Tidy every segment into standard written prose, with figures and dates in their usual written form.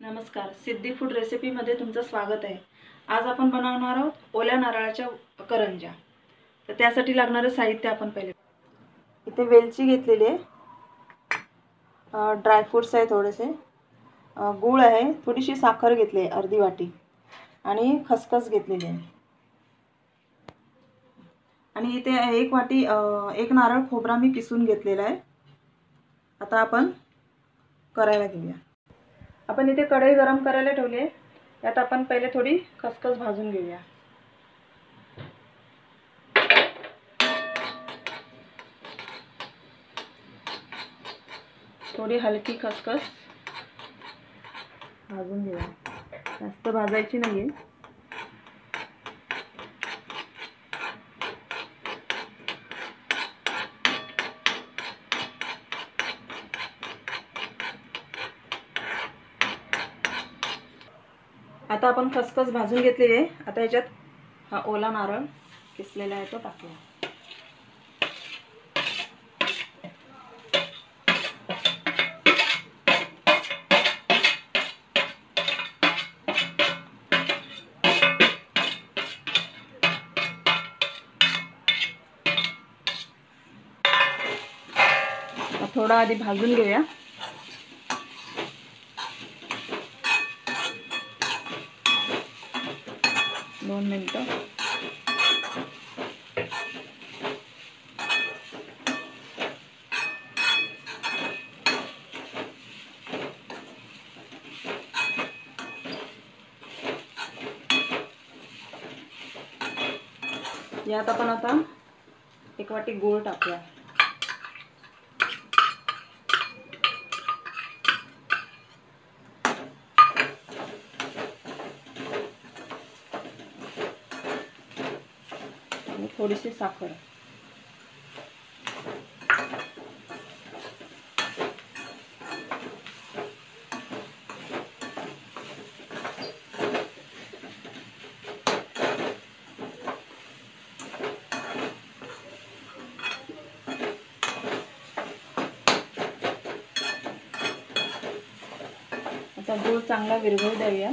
नमस्कार, सिद्धी फूड रेसिपीमध्ये तुमचं स्वागत आहे। आज आपण बनवणार आहोत ओल्या नारळाच्या करंज्या। तर त्यासाठी लागणारे साहित्य आपण पहिले इथे वेलची घेतलेली आहे, ड्राय फ्रूट्स आहे थोडेसे, गूळ आहे, थोडीशी साखर घेतली आहे अर्धी वाटी आणि खसखस घेतलेली आहे आणि इथे एक वाटी एक नारळ खोबरा मी किसून घेतलेला आहे। आता आपण करायला घेऊया। आपण इथे कढई गरम करायला ठेवली आहे। यात आपण पहिले थोडी खसखस भाजून घेऊया। थोडी हलकी खसखस भाजून घेऊया, जास्त भाजायची नाहीये। आता आपण खसखस भाजून घेतलेली आहे। आता याच्यात हा ओला नारळ किसलेला आहे तो टाकूया। थोडा आधी भाजून घेऊया। दोन मिनिटं। यात आपण आता एक वाटी गूळ टाकूया। आणि थोडीशी साखर। आता गूळ चांगला विरघळू द्यावा।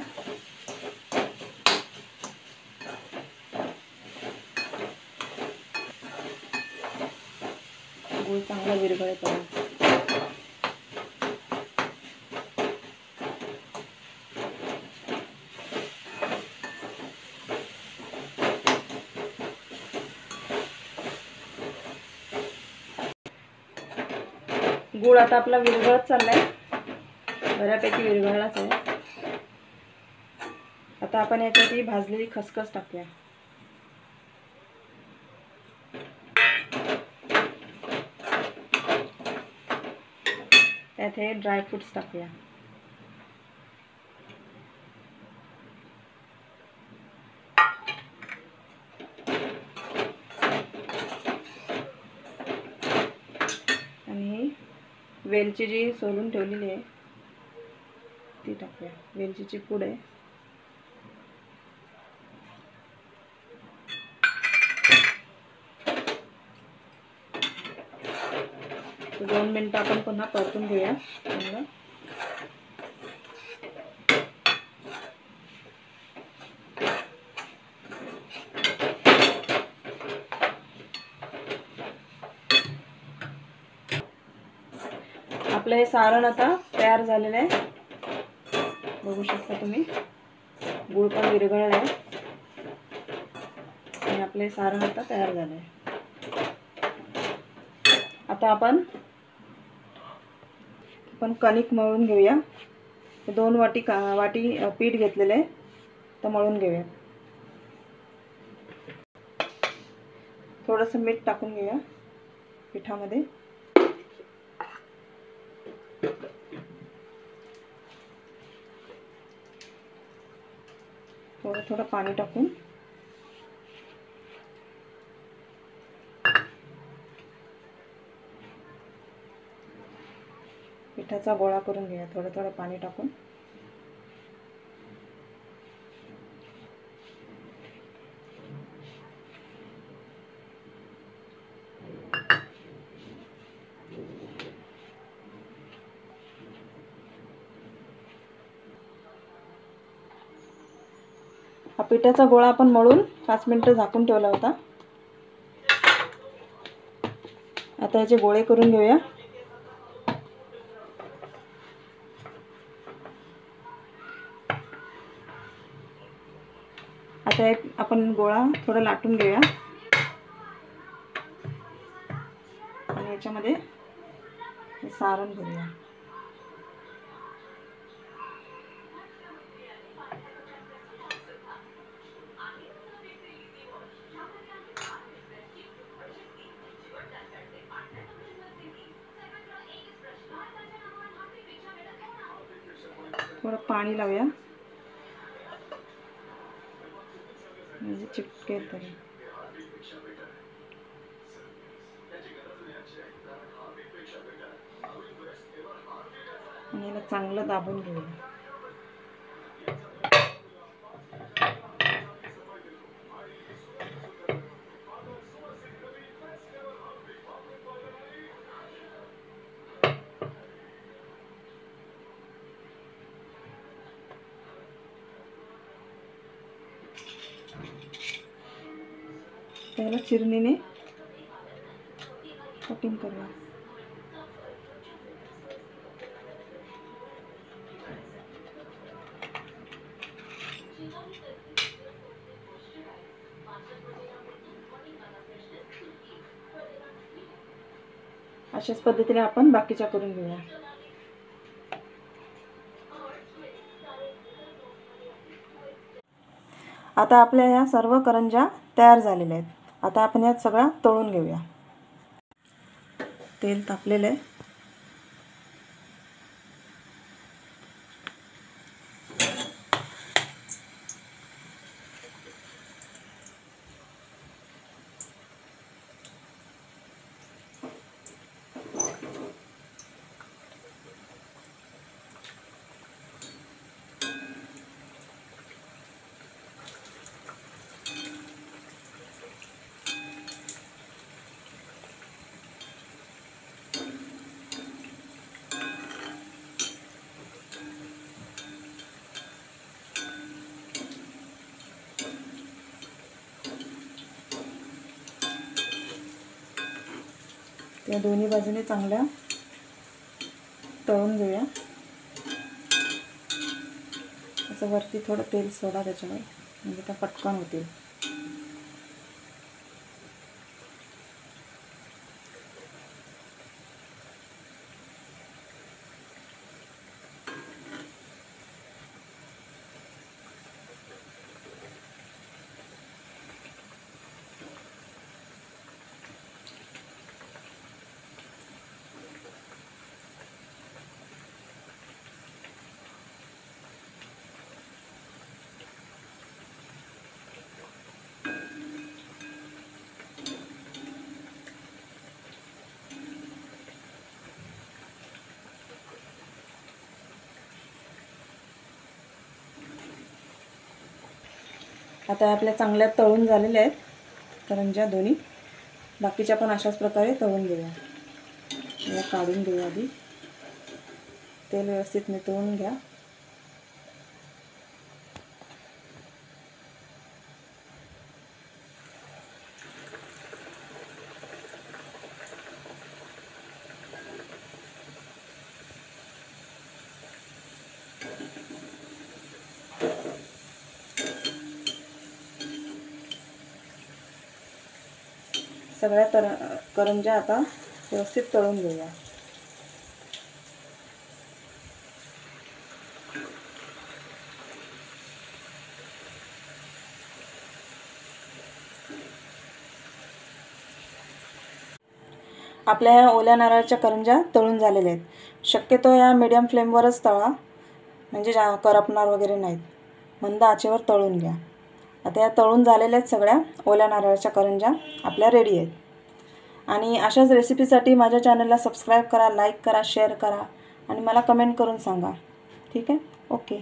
गूळ चांगला विरघळेपर्यंत गूळ आता आपला विरघळत चाललाय, बऱ्यापैकी विरघळलाच आहे। आता आपण याच्यात ही भाजलेली खसखस टाकूया। त्यात हे ड्राय फ्रूट्स टाकूया। आणि वेलची जी सोलून ठेवलेली आहे ती टाकूया। वेलचीची पूड आहे। दोन मिनिटं आपण पुन्हा परतून घेऊया। आपलं हे सारण आता तयार झालेलं आहे, बघू शकता तुम्ही। गूळ पण विरघळला आहे आणि आपले सारण आता तयार झाले आहे। आता आपण कणिक मळून घेऊया। 2 वाटी पीठ घेतलेले आहे, तर मळून घेऊया। थोडंसं मीठ टाकून घेऊया पिठामध्ये। थोडं थोडं पाणी टाकून पिठाचा गोळा करून घ्या। थोडं थोडं पाणी टाकून हा पिठाचा गोळा आपण मळून 5 मिनिटं झाकून ठेवला होता. आता याचे गोळे करून घेऊया. आता एक आपण गोळा थोडा लाटून घेऊया आणि याच्यामध्ये सारण भरूया. थोडं पाणी लावूया म्हणजे चिपकेल तरी. आणि याला चांगलं दाबून घेऊया. त्याला चिरणीने कटिंग करूया. अशाच पद्धतीने आपण बाकीच्या करून घेऊया. आता आपल्या या सर्व करंज्या तयार झालेल्या आहेत. आता आपण यात सगळा तळून घेऊया. तेल तापलेलं आहे. त्या दोन्ही बाजूने चांगल्या तळून घेऊया. असं वरती थोडं तेल सोडा त्याच्यावर, म्हणजे त्या पटकन होतील. आता आपल्या चांगल्या तळून झालेल्या आहेत करंज्या दोन्ही. बाकीच्या पण अशाच प्रकारे तळून घेऊया. या काढून घेऊया आधी. तेल व्यवस्थित नितळून घ्या. सगळ्या करंज्या आता व्यवस्थित तळून घेऊया. आपल्या ह्या ओल्या नारळाच्या करंज्या तळून झालेल्या आहेत. शक्यतो या मीडियम फ्लेमवरच तळा, म्हणजे करपणार वगैरे नाहीत. मंद आचेवर तळून घ्या. आता या तळून झालेल्या आहेत सगळ्या ओल्या नारळाच्या करंज्या आपल्या रेडी आहेत. आणि अशाच रेसिपीसाठी माझ्या चॅनलला सबस्क्राईब करा, लाईक करा, शेअर करा आणि मला कमेंट करून सांगा. ठीक आहे? ओके.